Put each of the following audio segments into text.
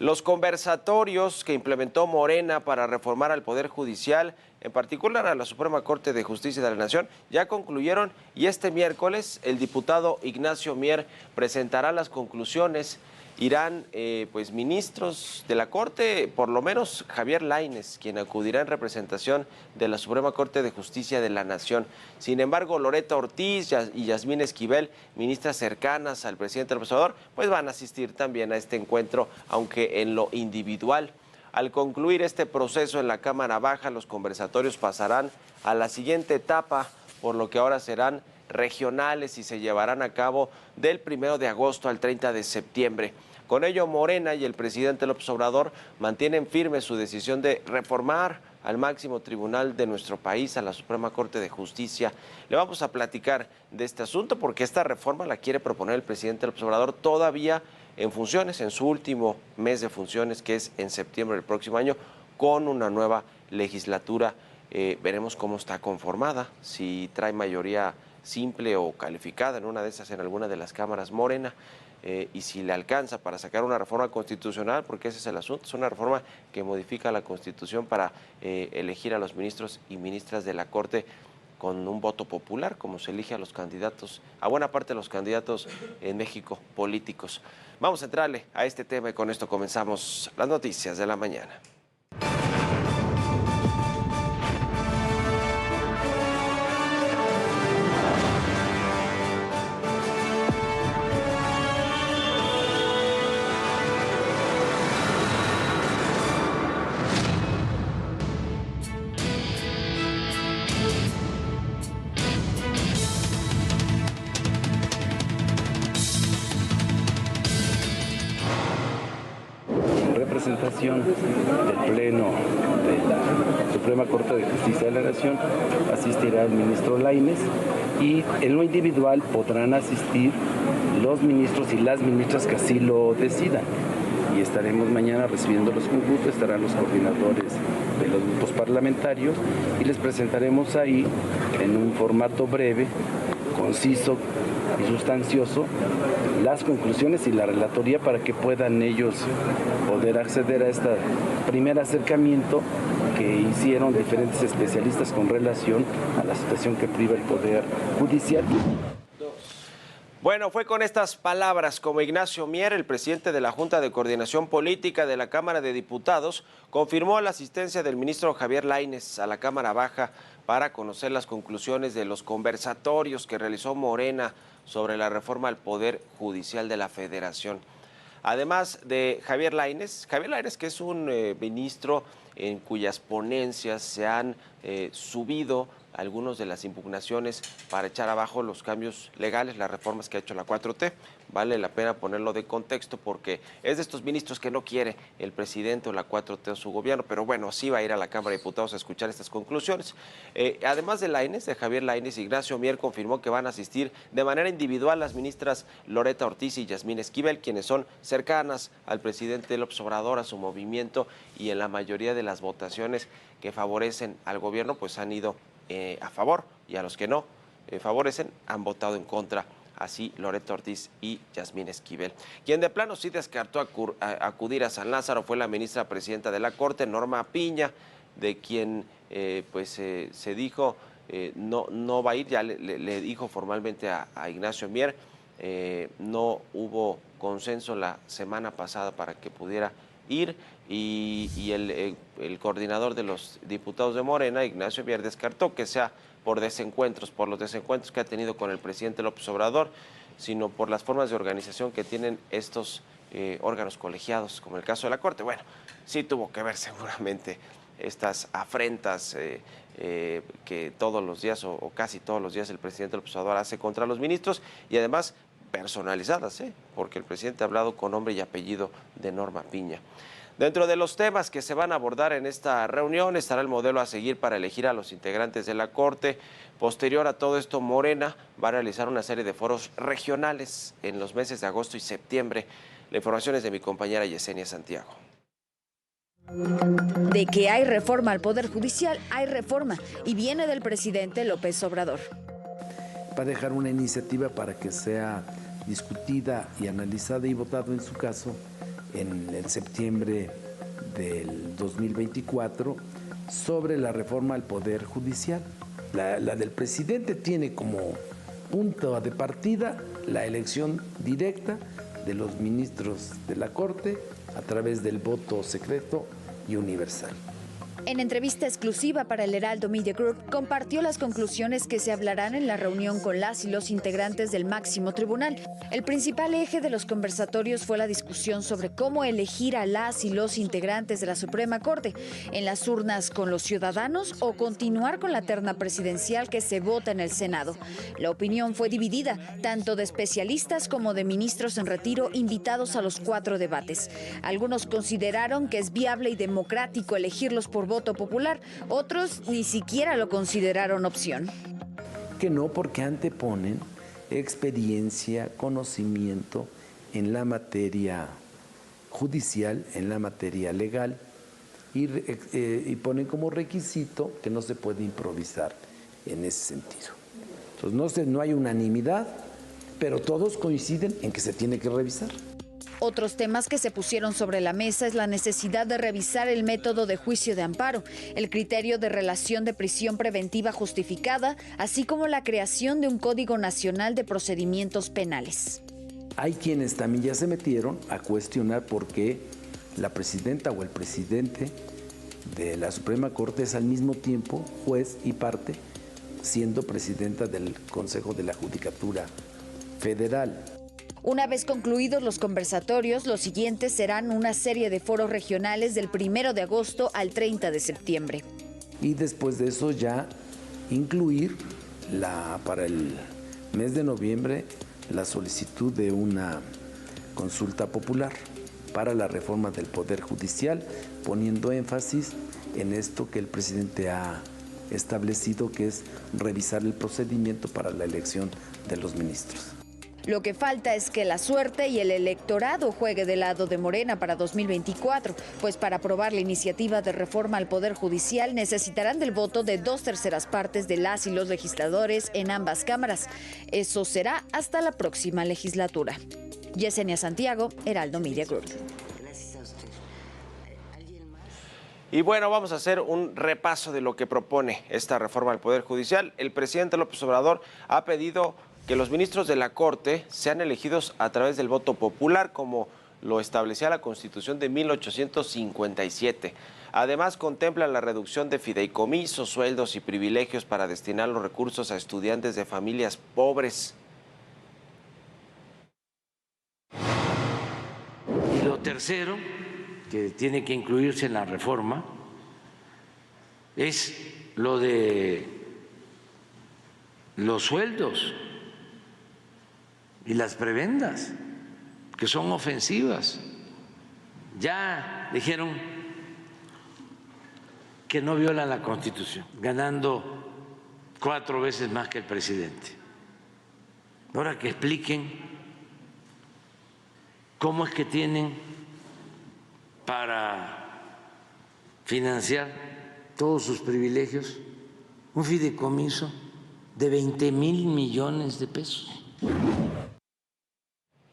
Los conversatorios que implementó Morena para reformar al Poder Judicial, en particular a la Suprema Corte de Justicia de la Nación, ya concluyeron y este miércoles el diputado Ignacio Mier presentará las conclusiones. Irán pues ministros de la Corte, por lo menos Javier Lainez, quien acudirá en representación de la Suprema Corte de Justicia de la Nación. Sin embargo, Loretta Ortiz y Yasmín Esquivel, ministras cercanas al presidente López Obrador, pues van a asistir también a este encuentro, aunque en lo individual. Al concluir este proceso en la Cámara Baja, los conversatorios pasarán a la siguiente etapa, por lo que ahora serán regionales y se llevarán a cabo del 1 de agosto al 30 de septiembre. Con ello, Morena y el presidente López Obrador mantienen firme su decisión de reformar al máximo tribunal de nuestro país, a la Suprema Corte de Justicia. Le vamos a platicar de este asunto porque esta reforma la quiere proponer el presidente López Obrador todavía en funciones, en su último mes de funciones, que es en septiembre del próximo año, con una nueva legislatura. Veremos cómo está conformada, si trae mayoría simple o calificada en una de esas, en alguna de las cámaras Morena, y si le alcanza para sacar una reforma constitucional, porque ese es el asunto, es una reforma que modifica la Constitución para elegir a los ministros y ministras de la Corte con un voto popular, como se elige a los candidatos, a buena parte de los candidatos en México políticos. Vamos a entrarle a este tema y con esto comenzamos las noticias de la mañana. Representación del Pleno de la Suprema Corte de Justicia de la Nación asistirá el ministro Lainez y en lo individual podrán asistir los ministros y las ministras que así lo decidan. Y estaremos mañana recibiéndolos con gusto, estarán los coordinadores de los grupos parlamentarios y les presentaremos ahí en un formato breve, conciso y sustancioso las conclusiones y la relatoría para que puedan ellos poder acceder a este primer acercamiento que hicieron diferentes especialistas con relación a la situación que priva el Poder Judicial. Bueno, fue con estas palabras como Ignacio Mier, el presidente de la Junta de Coordinación Política de la Cámara de Diputados, confirmó la asistencia del ministro Javier Lainez a la Cámara Baja para conocer las conclusiones de los conversatorios que realizó Morena sobre la reforma al Poder Judicial de la Federación. Además de Javier Lainez, que es un ministro en cuyas ponencias se han subido algunas de las impugnaciones para echar abajo los cambios legales, las reformas que ha hecho la 4T. Vale la pena ponerlo de contexto porque es de estos ministros que no quiere el presidente o la 4T o su gobierno, pero bueno, sí va a ir a la Cámara de Diputados a escuchar estas conclusiones. Además de Lainez, de Javier Lainez, Ignacio Mier confirmó que van a asistir de manera individual las ministras Loretta Ortiz y Yasmín Esquivel, quienes son cercanas al presidente López Obrador, a su movimiento, y en la mayoría de las votaciones que favorecen al gobierno, pues han ido a favor, y a los que no favorecen han votado en contra. Así Loretta Ortiz y Yasmín Esquivel. Quien de plano sí descartó acudir a San Lázaro fue la ministra presidenta de la Corte, Norma Piña, de quien se dijo no va a ir, ya le dijo formalmente a Ignacio Mier. No hubo consenso la semana pasada para que pudiera ir y el coordinador de los diputados de Morena, Ignacio Mier, descartó que sea por los desencuentros que ha tenido con el presidente López Obrador, sino por las formas de organización que tienen estos órganos colegiados, como el caso de la Corte. Bueno, sí tuvo que ver seguramente estas afrentas que todos los días o casi todos los días el presidente López Obrador hace contra los ministros, y además personalizadas, porque el presidente ha hablado con nombre y apellido de Norma Piña. Dentro de los temas que se van a abordar en esta reunión estará el modelo a seguir para elegir a los integrantes de la Corte. Posterior a todo esto, Morena va a realizar una serie de foros regionales en los meses de agosto y septiembre. La información es de mi compañera Yesenia Santiago. De que hay reforma al Poder Judicial, hay reforma, y viene del presidente López Obrador. Va a dejar una iniciativa para que sea discutida y analizada y votada en su caso en septiembre del 2024 sobre la reforma al Poder Judicial. La del presidente tiene como punto de partida la elección directa de los ministros de la Corte a través del voto secreto y universal. En entrevista exclusiva para el Heraldo Media Group, compartió las conclusiones que se hablarán en la reunión con las y los integrantes del máximo tribunal. El principal eje de los conversatorios fue la discusión sobre cómo elegir a las y los integrantes de la Suprema Corte, en las urnas con los ciudadanos o continuar con la terna presidencial que se vota en el Senado. La opinión fue dividida, tanto de especialistas como de ministros en retiro invitados a los 4 debates. Algunos consideraron que es viable y democrático elegirlos por voto popular, otros ni siquiera lo consideraron opción. Que no, porque anteponen experiencia, conocimiento en la materia judicial, en la materia legal, y ponen como requisito que no se puede improvisar en ese sentido. Entonces no hay unanimidad, pero todos coinciden en que se tiene que revisar. Otros temas que se pusieron sobre la mesa es la necesidad de revisar el método de juicio de amparo, el criterio de relación de prisión preventiva justificada, así como la creación de un Código Nacional de Procedimientos Penales. Hay quienes también ya se metieron a cuestionar por qué la presidenta o el presidente de la Suprema Corte es al mismo tiempo juez y parte, siendo presidenta del Consejo de la Judicatura Federal. Una vez concluidos los conversatorios, los siguientes serán una serie de foros regionales del 1 de agosto al 30 de septiembre. Y después de eso ya incluir para el mes de noviembre la solicitud de una consulta popular para la reforma del Poder Judicial, poniendo énfasis en esto que el presidente ha establecido, que es revisar el procedimiento para la elección de los ministros. Lo que falta es que la suerte y el electorado juegue del lado de Morena para 2024, pues para aprobar la iniciativa de reforma al Poder Judicial necesitarán del voto de 2/3 partes de las y los legisladores en ambas cámaras. Eso será hasta la próxima legislatura. Yesenia Santiago, Heraldo Media Group. Y bueno, vamos a hacer un repaso de lo que propone esta reforma al Poder Judicial. El presidente López Obrador ha pedido que los ministros de la Corte sean elegidos a través del voto popular, como lo establecía la Constitución de 1857. Además, contempla la reducción de fideicomisos, sueldos y privilegios para destinar los recursos a estudiantes de familias pobres. Y lo tercero que tiene que incluirse en la reforma es lo de los sueldos y las prebendas, que son ofensivas. Ya dijeron que no violan la Constitución, ganando 4 veces más que el presidente. Ahora que expliquen cómo es que tienen para financiar todos sus privilegios un fideicomiso de 20,000 millones de pesos.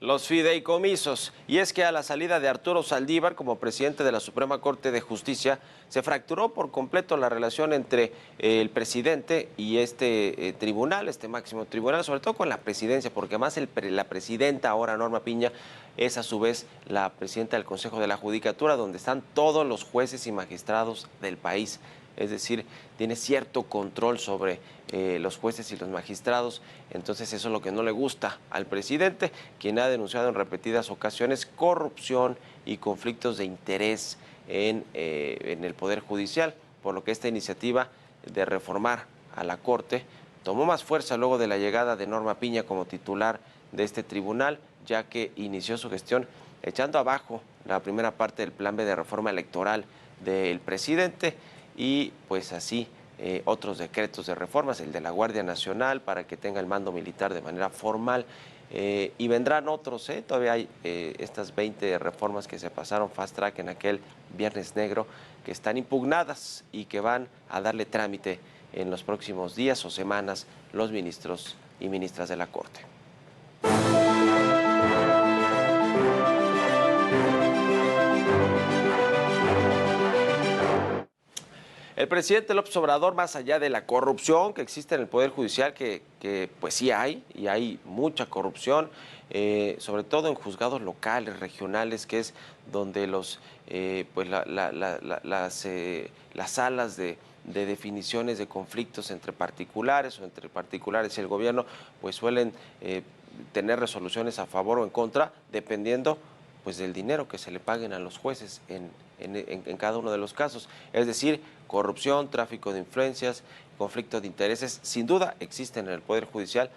Los fideicomisos. Y es que a la salida de Arturo Saldívar como presidente de la Suprema Corte de Justicia, se fracturó por completo la relación entre el presidente y este tribunal, este máximo tribunal, sobre todo con la presidencia, porque además la presidenta, ahora Norma Piña, es a su vez la presidenta del Consejo de la Judicatura, donde están todos los jueces y magistrados del país. Es decir, tiene cierto control sobre los jueces y los magistrados. Entonces eso es lo que no le gusta al presidente, quien ha denunciado en repetidas ocasiones corrupción y conflictos de interés en el Poder Judicial, por lo que esta iniciativa de reformar a la Corte tomó más fuerza luego de la llegada de Norma Piña como titular de este tribunal, ya que inició su gestión echando abajo la primera parte del plan B de reforma electoral del presidente, y pues así otros decretos de reformas, el de la Guardia Nacional para que tenga el mando militar de manera formal, y vendrán otros, todavía hay estas 20 reformas que se pasaron fast track en aquel Viernes Negro, que están impugnadas y que van a darle trámite en los próximos días o semanas los ministros y ministras de la Corte. El presidente López Obrador, más allá de la corrupción que existe en el Poder Judicial, que pues sí hay, y hay mucha corrupción, sobre todo en juzgados locales, regionales, que es donde pues las salas de definiciones de conflictos entre particulares o entre particulares y el gobierno, pues suelen tener resoluciones a favor o en contra, dependiendo pues del dinero que se le paguen a los jueces en cada uno de los casos. Es decir, corrupción, tráfico de influencias, conflicto de intereses, sin duda existen en el Poder Judicial,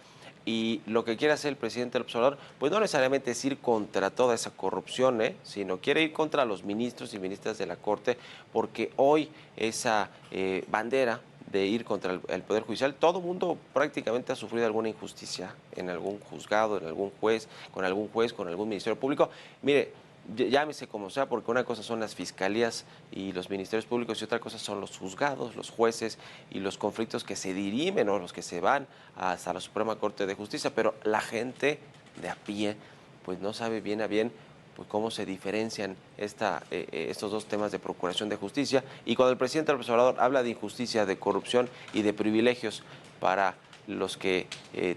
y lo que quiere hacer el presidente López Obrador, pues no necesariamente es ir contra toda esa corrupción, sino quiere ir contra los ministros y ministras de la Corte, porque hoy esa bandera de ir contra el Poder Judicial, todo mundo prácticamente ha sufrido alguna injusticia en algún juzgado, en algún juez, con algún ministerio público. Mire, llámese como sea, porque una cosa son las fiscalías y los ministerios públicos y otra cosa son los juzgados, los jueces y los conflictos que se dirimen o los que se van hasta la Suprema Corte de Justicia, pero la gente de a pie pues no sabe bien a bien pues cómo se diferencian estos dos temas de procuración de justicia. Y cuando el presidente López Obrador habla de injusticia, de corrupción y de privilegios para los que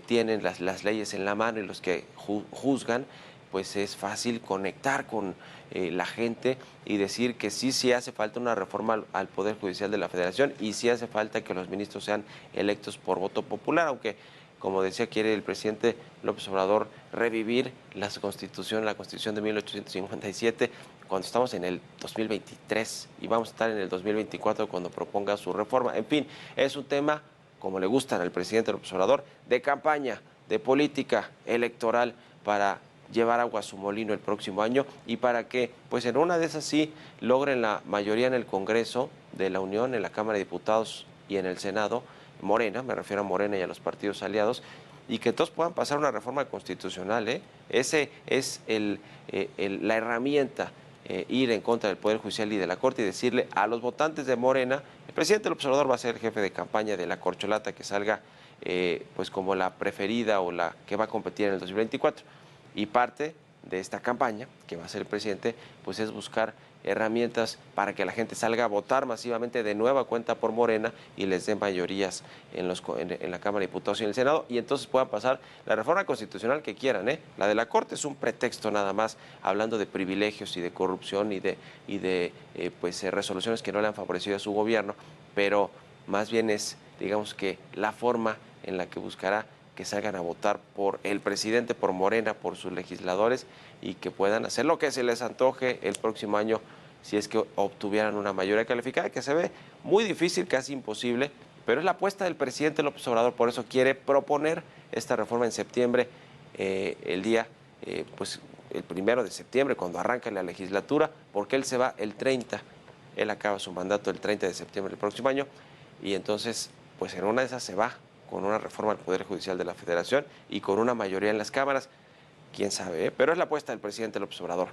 tienen las leyes en la mano y los que juzgan, pues es fácil conectar con la gente y decir que sí hace falta una reforma al Poder Judicial de la Federación y sí hace falta que los ministros sean electos por voto popular, aunque, como decía, quiere el presidente López Obrador revivir la Constitución de 1857, cuando estamos en el 2023 y vamos a estar en el 2024 cuando proponga su reforma. En fin, es un tema, como le gustan al presidente López Obrador, de campaña, de política electoral para llevar agua a su molino el próximo año y para que, pues en una de esas sí, logren la mayoría en el Congreso de la Unión, en la Cámara de Diputados y en el Senado, Morena, me refiero a Morena y a los partidos aliados, y que todos puedan pasar una reforma constitucional. Ese es la herramienta, ir en contra del Poder Judicial y de la Corte y decirle a los votantes de Morena, el presidente López Obrador va a ser el jefe de campaña de la corcholata que salga pues como la preferida o la que va a competir en el 2024. Y parte de esta campaña, que va a ser el presidente, pues es buscar herramientas para que la gente salga a votar masivamente de nueva cuenta por Morena y les dé mayorías en la Cámara de Diputados y en el Senado, y entonces puedan pasar la reforma constitucional que quieran. La de la Corte es un pretexto nada más, hablando de privilegios y de corrupción y de resoluciones que no le han favorecido a su gobierno, pero más bien es, digamos que, la forma en la que buscará que salgan a votar por el presidente, por Morena, por sus legisladores, y que puedan hacer lo que se les antoje el próximo año si es que obtuvieran una mayoría calificada, que se ve muy difícil, casi imposible, pero es la apuesta del presidente López Obrador. Por eso quiere proponer esta reforma en septiembre, el 1 de septiembre, cuando arranca la legislatura, porque él se va el 30, él acaba su mandato el 30 de septiembre del próximo año, y entonces, pues en una de esas se va con una reforma al Poder Judicial de la Federación y con una mayoría en las cámaras, quién sabe, pero es la apuesta del presidente López Obrador.